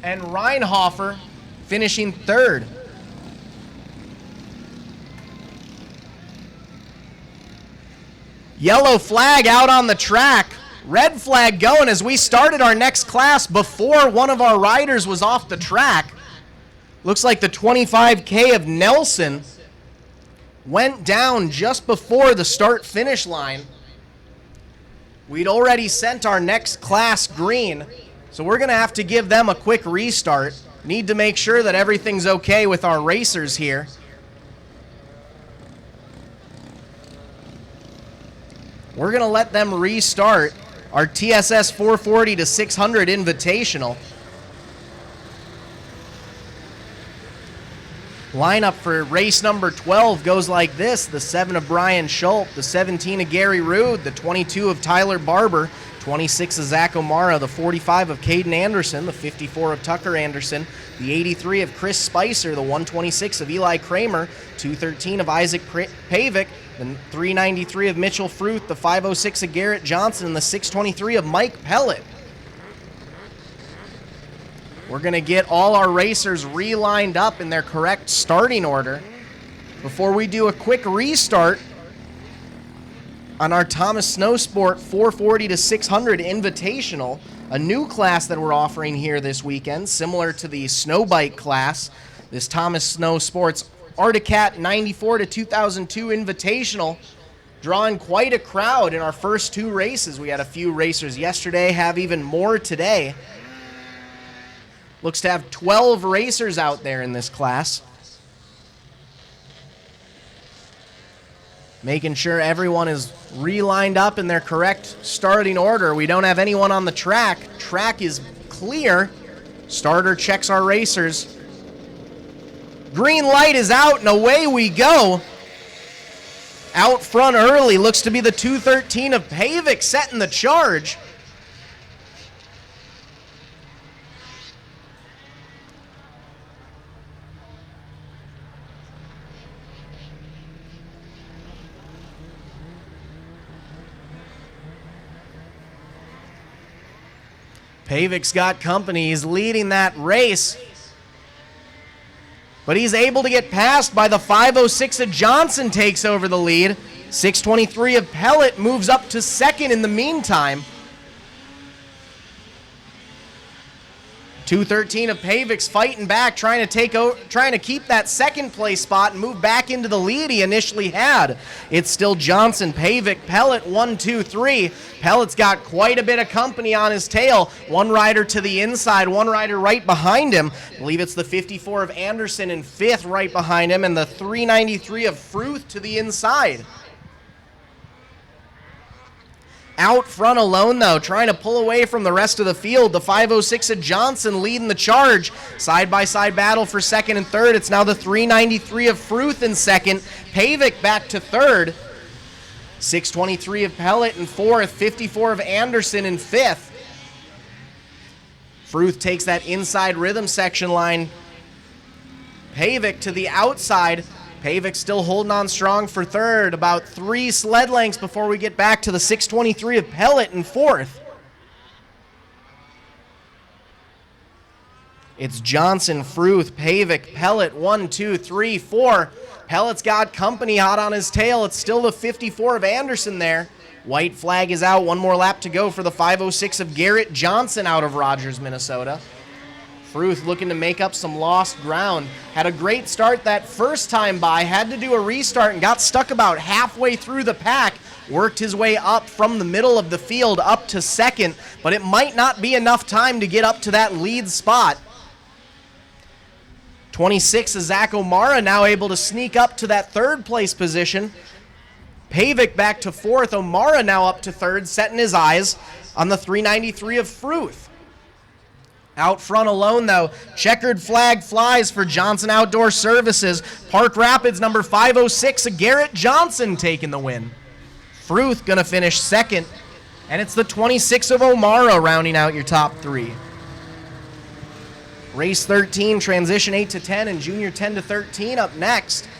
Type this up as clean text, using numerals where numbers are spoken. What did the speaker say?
and Reinhofer finishing third. Yellow flag out on the track. Red flag going as we started our next class before one of our riders was off the track. Looks like the 25K of Nelson went down just before the start-finish line. We'd already sent our next class green, so we're going to have to give them a quick restart. Need to make sure that everything's okay with our racers here. We're going to let them restart our TSS 440 to 600 Invitational. Lineup for race number 12 goes like this: the 7 of Brian Schultz, the 17 of Gary Rude, the 22 of Tyler Barber, 26 of Zach O'Mara, the 45 of Caden Anderson, the 54 of Tucker Anderson, the 83 of Chris Spicer, the 126 of Eli Kramer, 213 of Isaac Pavic, the 393 of Mitchell Fruth, the 506 of Garrett Johnson, and the 623 of Mike Pellet. We're going to get all our racers relined up in their correct starting order before we do a quick restart on our Thomas Snow Sport 440 to 600 Invitational, a new class that we're offering here this weekend, similar to the snow bike class. This Thomas Snow Sports Articat 94 to 2002 Invitational, drawing quite a crowd in our first two races. We had a few racers yesterday, have even more today. Looks to have 12 racers out there in this class. Making sure everyone is relined up in their correct starting order. We don't have anyone on the track. Track is clear. Starter checks our racers. Green light is out and away we go. Out front early looks to be the 213 of Pavic setting the charge. Pavic's got company. He's leading that race. But he's able to get passed by the 506 of Johnson, takes over the lead. 623 of Pellet moves up to second in the meantime. 213 of Pavic's fighting back, trying to keep that second place spot and move back into the lead he initially had. It's still Johnson, Pavic, Pellet, 1, 2, 3. Pellet's got quite a bit of company on his tail. One rider to the inside, one rider right behind him. I believe it's the 54 of Anderson in fifth right behind him, and the 393 of Fruth to the inside. Out front alone, though, trying to pull away from the rest of the field. The 506 of Johnson leading the charge. Side-by-side battle for second and third. It's now the 393 of Fruth in second. Pavic back to third. 623 of Pellet in fourth. 54 of Anderson in fifth. Fruth takes that inside rhythm section line. Pavic to the outside. Pavic still holding on strong for third. About 3 sled lengths before we get back to the 623 of Pellet in fourth. It's Johnson, Fruth, Pavic, Pellet, 1, 2, 3, 4. Pellet's got company hot on his tail. It's still the 54 of Anderson there. White flag is out. One more lap to go for the 506 of Garrett Johnson out of Rogers, Minnesota. Fruth looking to make up some lost ground. Had a great start that first time by, had to do a restart and got stuck about halfway through the pack. Worked his way up from the middle of the field up to second, but it might not be enough time to get up to that lead spot. 26 is Zach O'Mara, now able to sneak up to that third place position. Pavic back to fourth. O'Mara now up to third, setting his eyes on the 393 of Fruth. Out front alone, though, checkered flag flies for Johnson Outdoor Services. Park Rapids number 506, Garrett Johnson taking the win. Fruth going to finish second, and it's the 26 of O'Mara rounding out your top three. Race 13, transition 8 to 10, and junior 10 to 13 up next.